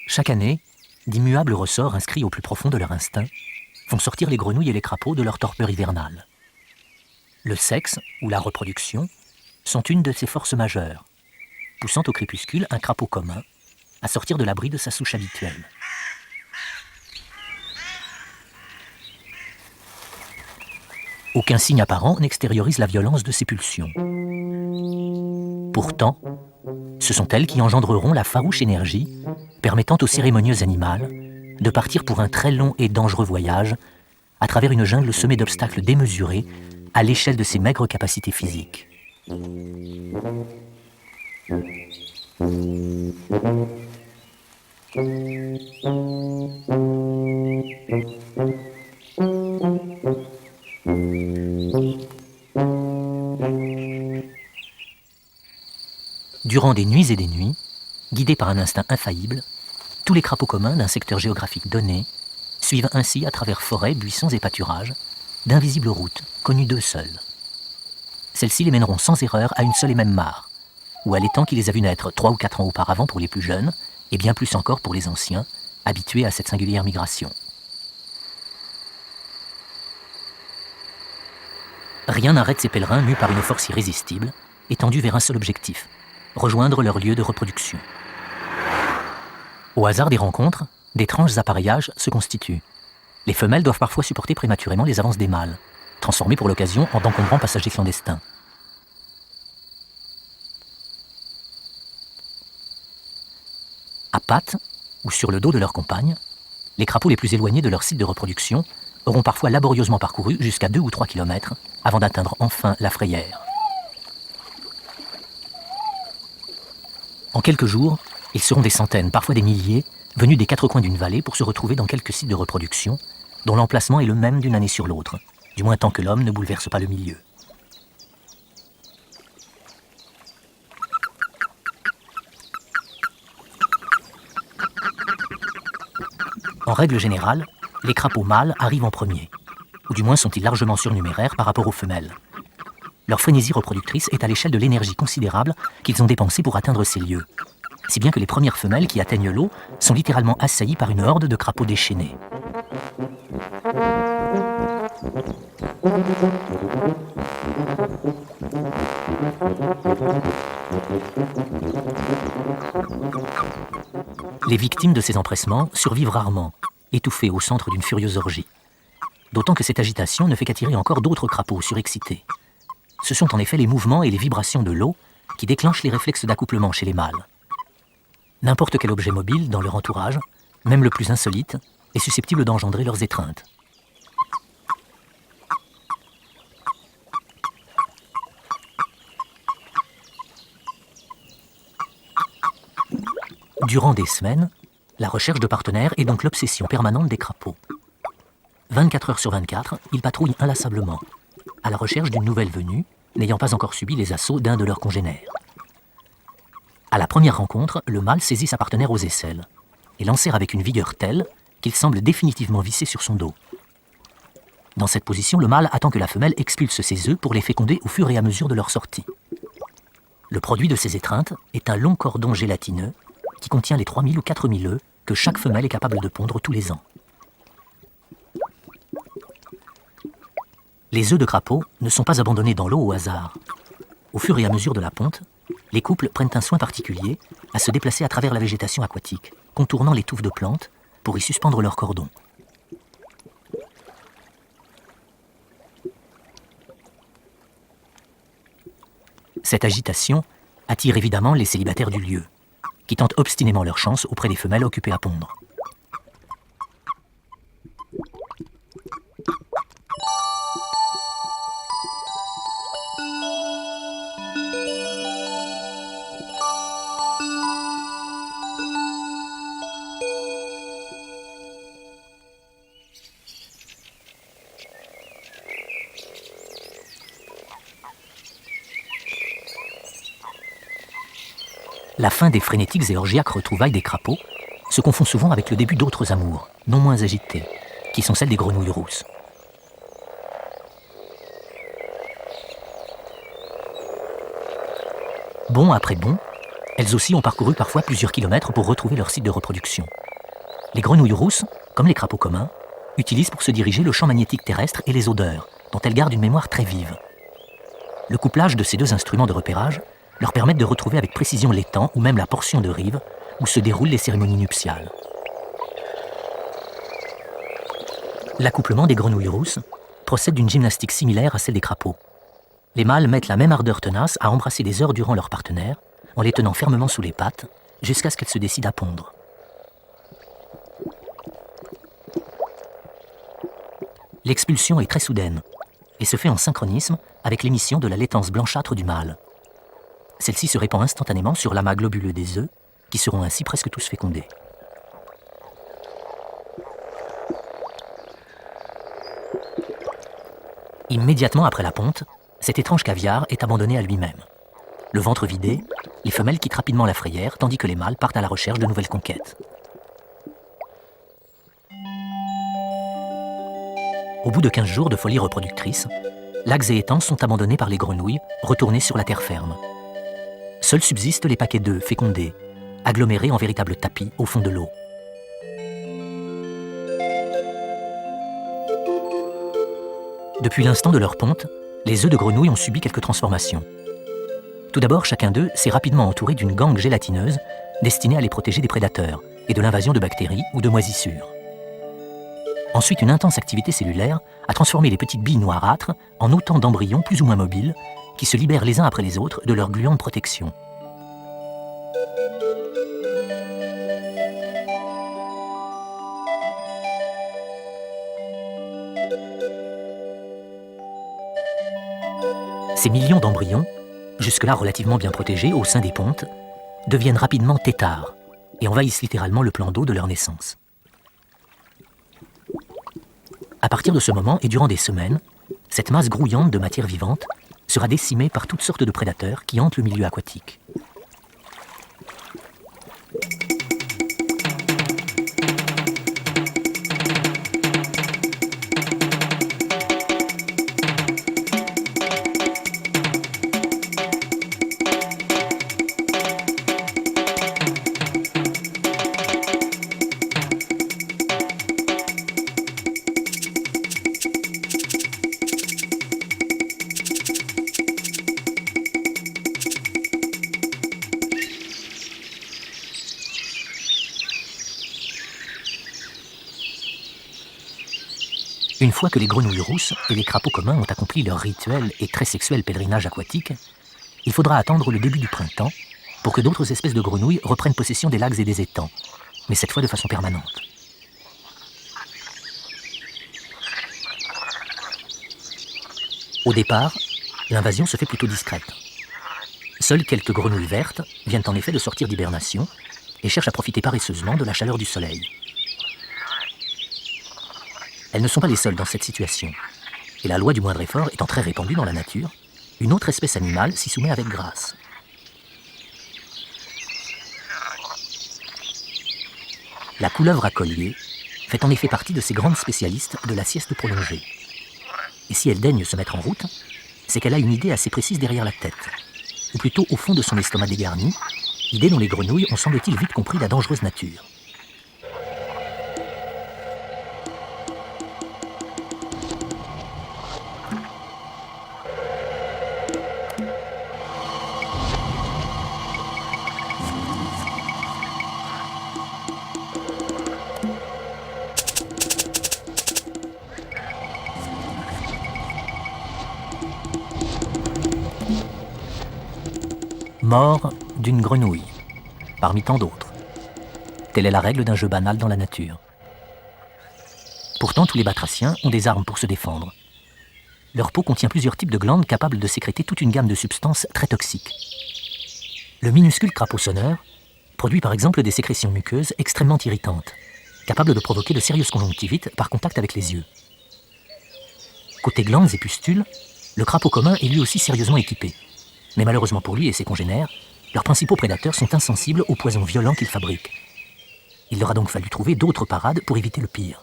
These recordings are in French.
Chaque année, d'immuables ressorts inscrits au plus profond de leur instinct font sortir les grenouilles et les crapauds de leur torpeur hivernale. Le sexe ou la reproduction sont une de ces forces majeures, poussant au crépuscule un crapaud commun à sortir de l'abri de sa souche habituelle. Aucun signe apparent n'extériorise la violence de ces pulsions. Pourtant, ce sont elles qui engendreront la farouche énergie permettant au cérémonieux animal de partir pour un très long et dangereux voyage à travers une jungle semée d'obstacles démesurés à l'échelle de ses maigres capacités physiques. Durant des nuits et des nuits, guidés par un instinct infaillible, tous les crapauds communs d'un secteur géographique donné suivent ainsi à travers forêts, buissons et pâturages d'invisibles routes connues d'eux seuls. Celles-ci les mèneront sans erreur à une seule et même mare, ou à l'étang qui les a vus naître 3 ou 4 ans auparavant pour les plus jeunes, et bien plus encore pour les anciens, habitués à cette singulière migration. Rien n'arrête ces pèlerins mus par une force irrésistible, étendus vers un seul objectif, rejoindre leur lieu de reproduction. Au hasard des rencontres, d'étranges appareillages se constituent. Les femelles doivent parfois supporter prématurément les avances des mâles, transformés pour l'occasion en d'encombrants passagers clandestins. À pattes ou sur le dos de leurs compagnes, les crapauds les plus éloignés de leur site de reproduction auront parfois laborieusement parcouru jusqu'à 2 ou 3 kilomètres avant d'atteindre enfin la frayère. En quelques jours, ils seront des centaines, parfois des milliers, venus des 4 coins d'une vallée pour se retrouver dans quelques sites de reproduction dont l'emplacement est le même d'une année sur l'autre, du moins tant que l'homme ne bouleverse pas le milieu. En règle générale, les crapauds mâles arrivent en premier, ou du moins sont-ils largement surnuméraires par rapport aux femelles. Leur frénésie reproductrice est à l'échelle de l'énergie considérable qu'ils ont dépensée pour atteindre ces lieux, si bien que les premières femelles qui atteignent l'eau sont littéralement assaillies par une horde de crapauds déchaînés. Les victimes de ces empressements survivent rarement, étouffées au centre d'une furieuse orgie. D'autant que cette agitation ne fait qu'attirer encore d'autres crapauds surexcités. Ce sont en effet les mouvements et les vibrations de l'eau qui déclenchent les réflexes d'accouplement chez les mâles. N'importe quel objet mobile dans leur entourage, même le plus insolite, est susceptible d'engendrer leurs étreintes. Durant des semaines, la recherche de partenaires est donc l'obsession permanente des crapauds. 24 heures sur 24, ils patrouillent inlassablement, à la recherche d'une nouvelle venue, n'ayant pas encore subi les assauts d'un de leurs congénères. À la première rencontre, le mâle saisit sa partenaire aux aisselles et l'enserre avec une vigueur telle qu'il semble définitivement visser sur son dos. Dans cette position, le mâle attend que la femelle expulse ses œufs pour les féconder au fur et à mesure de leur sortie. Le produit de ces étreintes est un long cordon gélatineux qui contient les 3000 ou 4000 œufs que chaque femelle est capable de pondre tous les ans. Les œufs de crapaud ne sont pas abandonnés dans l'eau au hasard. Au fur et à mesure de la ponte, les couples prennent un soin particulier à se déplacer à travers la végétation aquatique, contournant les touffes de plantes pour y suspendre leur cordon. Cette agitation attire évidemment les célibataires du lieu, qui tentent obstinément leur chance auprès des femelles occupées à pondre. La fin des frénétiques et orgiaques retrouvailles des crapauds se confond souvent avec le début d'autres amours, non moins agitées, qui sont celles des grenouilles rousses. Bond après bond, elles aussi ont parcouru parfois plusieurs kilomètres pour retrouver leur site de reproduction. Les grenouilles rousses, comme les crapauds communs, utilisent pour se diriger le champ magnétique terrestre et les odeurs, dont elles gardent une mémoire très vive. Le couplage de ces deux instruments de repérage leur permet de retrouver avec précision l'étang ou même la portion de rive où se déroulent les cérémonies nuptiales. L'accouplement des grenouilles rousses procède d'une gymnastique similaire à celle des crapauds. Les mâles mettent la même ardeur tenace à embrasser des heures durant leur partenaire, en les tenant fermement sous les pattes, jusqu'à ce qu'elles se décident à pondre. L'expulsion est très soudaine et se fait en synchronisme avec l'émission de la laitance blanchâtre du mâle. Celle-ci se répand instantanément sur l'amas globuleux des œufs, qui seront ainsi presque tous fécondés. Immédiatement après la ponte, cet étrange caviar est abandonné à lui-même. Le ventre vidé, les femelles quittent rapidement la frayère, tandis que les mâles partent à la recherche de nouvelles conquêtes. Au bout de 15 jours de folie reproductrice, lacs et étangs sont abandonnés par les grenouilles, retournées sur la terre ferme. Seuls subsistent les paquets d'œufs fécondés, agglomérés en véritables tapis au fond de l'eau. Depuis l'instant de leur ponte, les œufs de grenouilles ont subi quelques transformations. Tout d'abord, chacun d'eux s'est rapidement entouré d'une gangue gélatineuse destinée à les protéger des prédateurs et de l'invasion de bactéries ou de moisissures. Ensuite, une intense activité cellulaire a transformé les petites billes noirâtres en autant d'embryons plus ou moins mobiles qui se libèrent les uns après les autres de leur gluante protection. Ces millions d'embryons, jusque-là relativement bien protégés au sein des pontes, deviennent rapidement têtards et envahissent littéralement le plan d'eau de leur naissance. À partir de ce moment et durant des semaines, cette masse grouillante de matière vivante sera décimée par toutes sortes de prédateurs qui hantent le milieu aquatique. Une fois que les grenouilles rousses et les crapauds communs ont accompli leur rituel et très sexuel pèlerinage aquatique, il faudra attendre le début du printemps pour que d'autres espèces de grenouilles reprennent possession des lacs et des étangs, mais cette fois de façon permanente. Au départ, l'invasion se fait plutôt discrète. Seules quelques grenouilles vertes viennent en effet de sortir d'hibernation et cherchent à profiter paresseusement de la chaleur du soleil. Elles ne sont pas les seules dans cette situation. Et la loi du moindre effort étant très répandue dans la nature, une autre espèce animale s'y soumet avec grâce. La couleuvre à collier fait en effet partie de ces grandes spécialistes de la sieste prolongée. Et si elle daigne se mettre en route, c'est qu'elle a une idée assez précise derrière la tête, ou plutôt au fond de son estomac dégarni, idée dont les grenouilles ont semble-t-il vite compris la dangereuse nature. Mort d'une grenouille, parmi tant d'autres. Telle est la règle d'un jeu banal dans la nature. Pourtant, tous les batraciens ont des armes pour se défendre. Leur peau contient plusieurs types de glandes capables de sécréter toute une gamme de substances très toxiques. Le minuscule crapaud sonneur produit par exemple des sécrétions muqueuses extrêmement irritantes, capables de provoquer de sérieuses conjonctivites par contact avec les yeux. Côté glandes et pustules, le crapaud commun est lui aussi sérieusement équipé. Mais malheureusement pour lui et ses congénères, leurs principaux prédateurs sont insensibles aux poisons violents qu'ils fabriquent. Il leur a donc fallu trouver d'autres parades pour éviter le pire.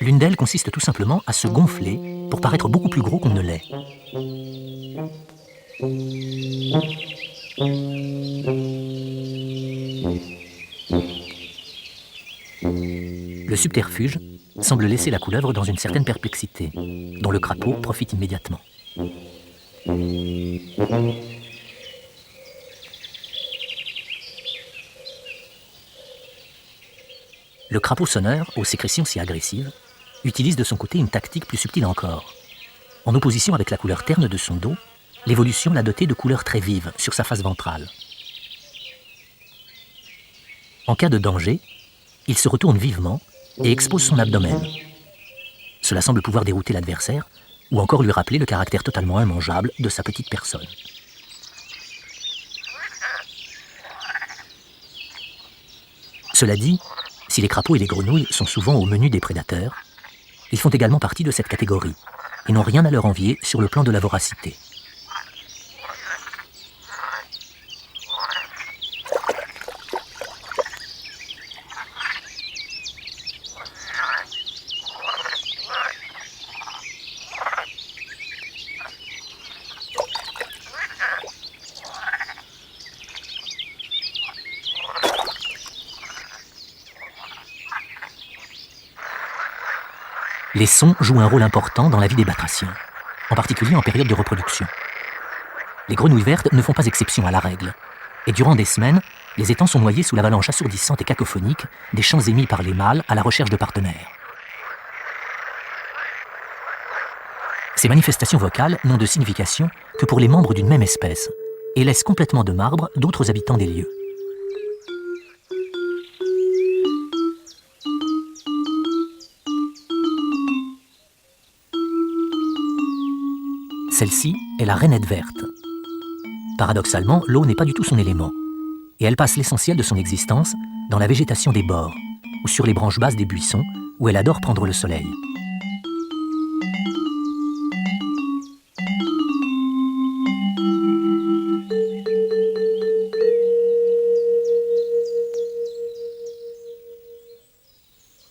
L'une d'elles consiste tout simplement à se gonfler pour paraître beaucoup plus gros qu'on ne l'est. subterfuge semble laisser la couleuvre dans une certaine perplexité, dont le crapaud profite immédiatement. Le crapaud sonneur, aux sécrétions si agressives, utilise de son côté une tactique plus subtile encore. En opposition avec la couleur terne de son dos, l'évolution l'a doté de couleurs très vives sur sa face ventrale. En cas de danger, il se retourne vivement et expose son abdomen. Cela semble pouvoir dérouter l'adversaire ou encore lui rappeler le caractère totalement immangeable de sa petite personne. Cela dit, si les crapauds et les grenouilles sont souvent au menu des prédateurs, ils font également partie de cette catégorie et n'ont rien à leur envier sur le plan de la voracité. Les sons jouent un rôle important dans la vie des batraciens, en particulier en période de reproduction. Les grenouilles vertes ne font pas exception à la règle, et durant des semaines, les étangs sont noyés sous l'avalanche assourdissante et cacophonique des chants émis par les mâles à la recherche de partenaires. Ces manifestations vocales n'ont de signification que pour les membres d'une même espèce, et laissent complètement de marbre d'autres habitants des lieux. Celle-ci est la rainette verte. Paradoxalement, l'eau n'est pas du tout son élément, et elle passe l'essentiel de son existence dans la végétation des bords, ou sur les branches basses des buissons, où elle adore prendre le soleil.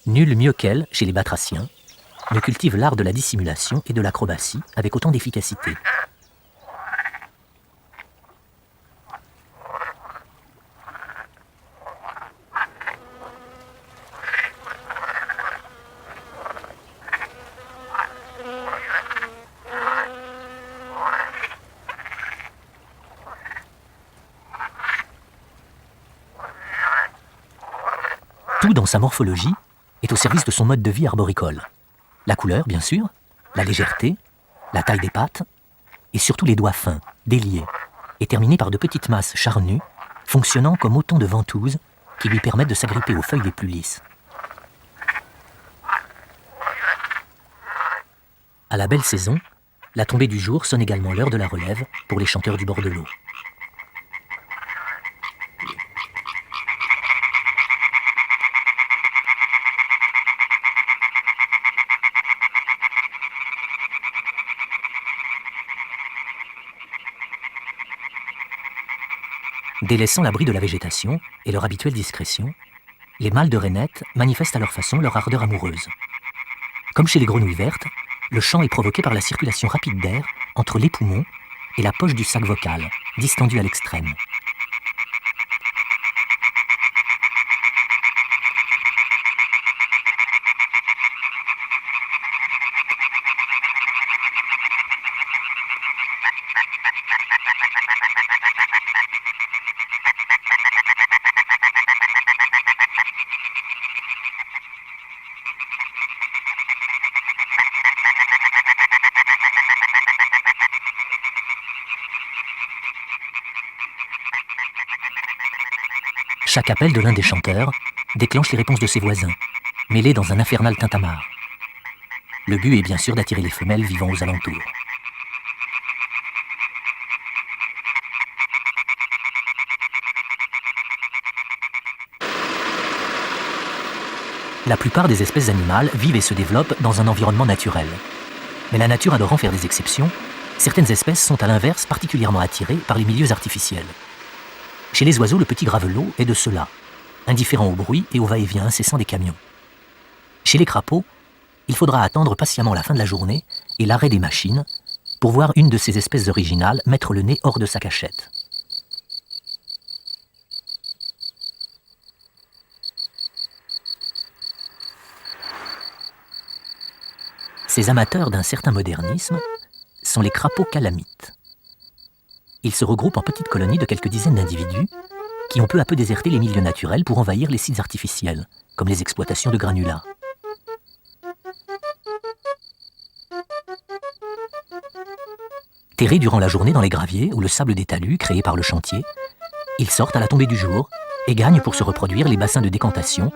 Nul mieux qu'elle, chez les batraciens, ne cultive l'art de la dissimulation et de l'acrobatie avec autant d'efficacité. Tout dans sa morphologie est au service de son mode de vie arboricole. La couleur, bien sûr, la légèreté, la taille des pattes, et surtout les doigts fins, déliés, et terminés par de petites masses charnues, fonctionnant comme autant de ventouses qui lui permettent de s'agripper aux feuilles les plus lisses. À la belle saison, la tombée du jour sonne également l'heure de la relève pour les chanteurs du bord de l'eau. Délaissant l'abri de la végétation et leur habituelle discrétion, les mâles de rainettes manifestent à leur façon leur ardeur amoureuse. Comme chez les grenouilles vertes, le chant est provoqué par la circulation rapide d'air entre les poumons et la poche du sac vocal, distendue à l'extrême. Chaque appel de l'un des chanteurs déclenche les réponses de ses voisins, mêlées dans un infernal tintamarre. Le but est bien sûr d'attirer les femelles vivant aux alentours. La plupart des espèces animales vivent et se développent dans un environnement naturel. Mais la nature adorant faire des exceptions, certaines espèces sont à l'inverse particulièrement attirées par les milieux artificiels. Chez les oiseaux, le petit gravelot est de ceux-là, indifférent au bruit et au va-et-vient incessant des camions. Chez les crapauds, il faudra attendre patiemment la fin de la journée et l'arrêt des machines pour voir une de ces espèces originales mettre le nez hors de sa cachette. Ces amateurs d'un certain modernisme sont les crapauds calamites. Ils se regroupent en petites colonies de quelques dizaines d'individus qui ont peu à peu déserté les milieux naturels pour envahir les sites artificiels, comme les exploitations de granulats. Terrés durant la journée dans les graviers ou le sable des talus créés par le chantier, ils sortent à la tombée du jour et gagnent pour se reproduire les bassins de décantation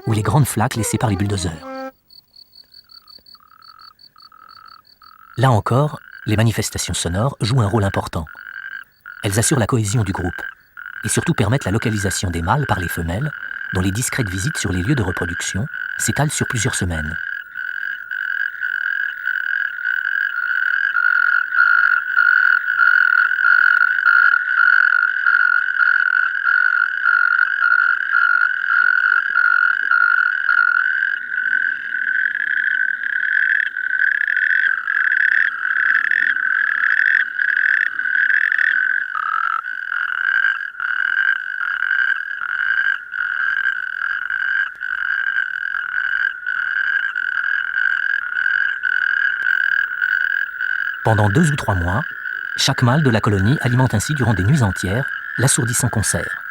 ou les grandes flaques laissées par les bulldozers. Là encore, les manifestations sonores jouent un rôle important. Elles assurent la cohésion du groupe et surtout permettent la localisation des mâles par les femelles, dont les discrètes visites sur les lieux de reproduction s'étalent sur plusieurs semaines. Pendant 2 ou 3 mois, chaque mâle de la colonie alimente ainsi durant des nuits entières l'assourdissant concert.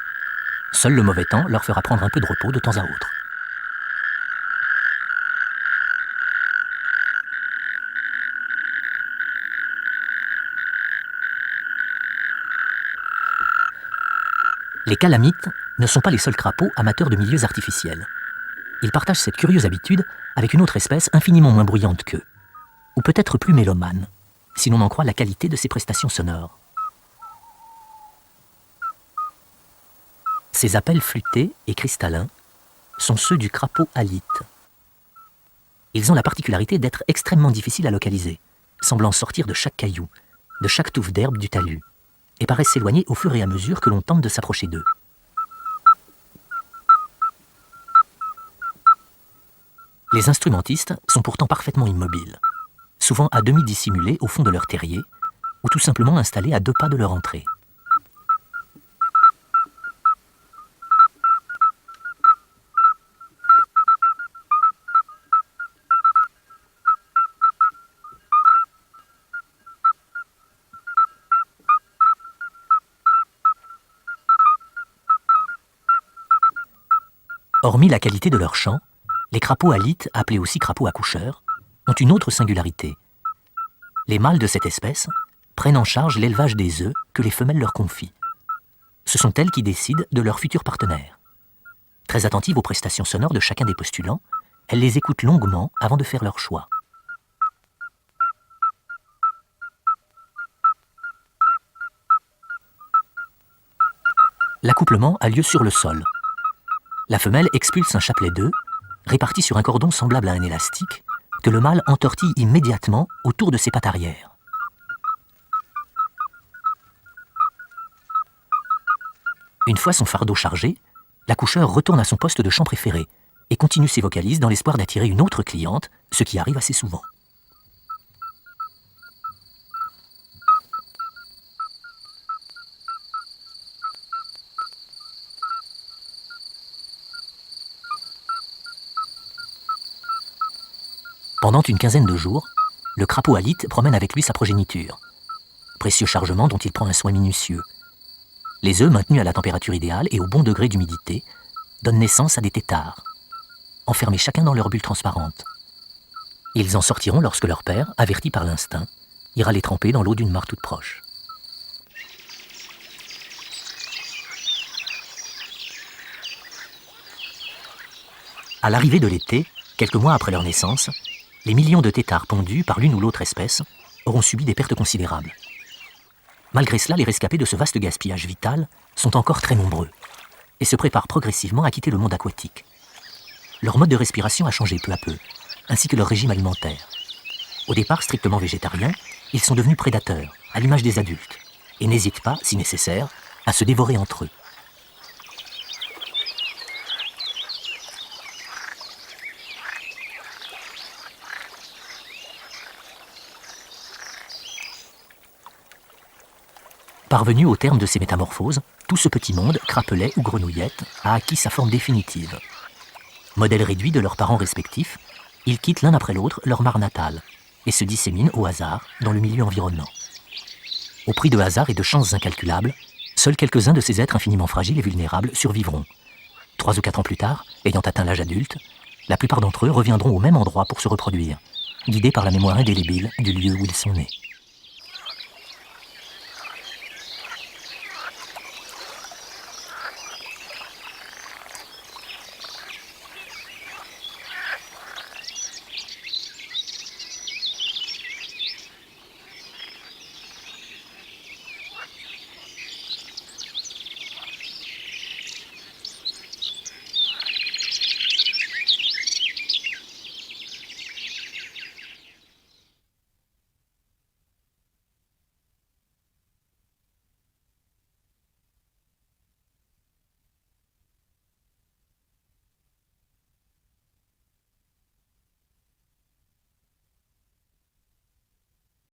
Seul le mauvais temps leur fera prendre un peu de repos de temps à autre. Les calamites ne sont pas les seuls crapauds amateurs de milieux artificiels. Ils partagent cette curieuse habitude avec une autre espèce infiniment moins bruyante qu'eux, ou peut-être plus mélomane, si l'on en croit la qualité de ses prestations sonores. Ces appels flûtés et cristallins sont ceux du crapaud alite. Ils ont la particularité d'être extrêmement difficiles à localiser, semblant sortir de chaque caillou, de chaque touffe d'herbe du talus, et paraissent s'éloigner au fur et à mesure que l'on tente de s'approcher d'eux. Les instrumentistes sont pourtant parfaitement immobiles, souvent à demi dissimulés au fond de leur terrier, ou tout simplement installés à 2 pas de leur entrée. Hormis la qualité de leur chant, les crapauds alites, appelés aussi crapauds accoucheurs, ont une autre singularité. Les mâles de cette espèce prennent en charge l'élevage des œufs que les femelles leur confient. Ce sont elles qui décident de leurs futurs partenaires. Très attentives aux prestations sonores de chacun des postulants, elles les écoutent longuement avant de faire leur choix. L'accouplement a lieu sur le sol. La femelle expulse un chapelet d'œufs, réparti sur un cordon semblable à un élastique, que le mâle entortille immédiatement autour de ses pattes arrière. Une fois son fardeau chargé, l'accoucheur retourne à son poste de chant préféré et continue ses vocalises dans l'espoir d'attirer une autre cliente, ce qui arrive assez souvent. Pendant une quinzaine de jours, le crapaud alite promène avec lui sa progéniture. Précieux chargement dont il prend un soin minutieux. Les œufs maintenus à la température idéale et au bon degré d'humidité donnent naissance à des têtards, enfermés chacun dans leur bulle transparente. Ils en sortiront lorsque leur père, averti par l'instinct, ira les tremper dans l'eau d'une mare toute proche. À l'arrivée de l'été, quelques mois après leur naissance, les millions de têtards pondus par l'une ou l'autre espèce auront subi des pertes considérables. Malgré cela, les rescapés de ce vaste gaspillage vital sont encore très nombreux et se préparent progressivement à quitter le monde aquatique. Leur mode de respiration a changé peu à peu, ainsi que leur régime alimentaire. Au départ strictement végétariens, ils sont devenus prédateurs, à l'image des adultes, et n'hésitent pas, si nécessaire, à se dévorer entre eux. Parvenu au terme de ces métamorphoses, tout ce petit monde, crapelet ou grenouillette, a acquis sa forme définitive. Modèles réduits de leurs parents respectifs, ils quittent l'un après l'autre leur mare natale et se disséminent au hasard dans le milieu environnant. Au prix de hasards et de chances incalculables, seuls quelques-uns de ces êtres infiniment fragiles et vulnérables survivront. 3 ou 4 ans plus tard, ayant atteint l'âge adulte, la plupart d'entre eux reviendront au même endroit pour se reproduire, guidés par la mémoire indélébile du lieu où ils sont nés.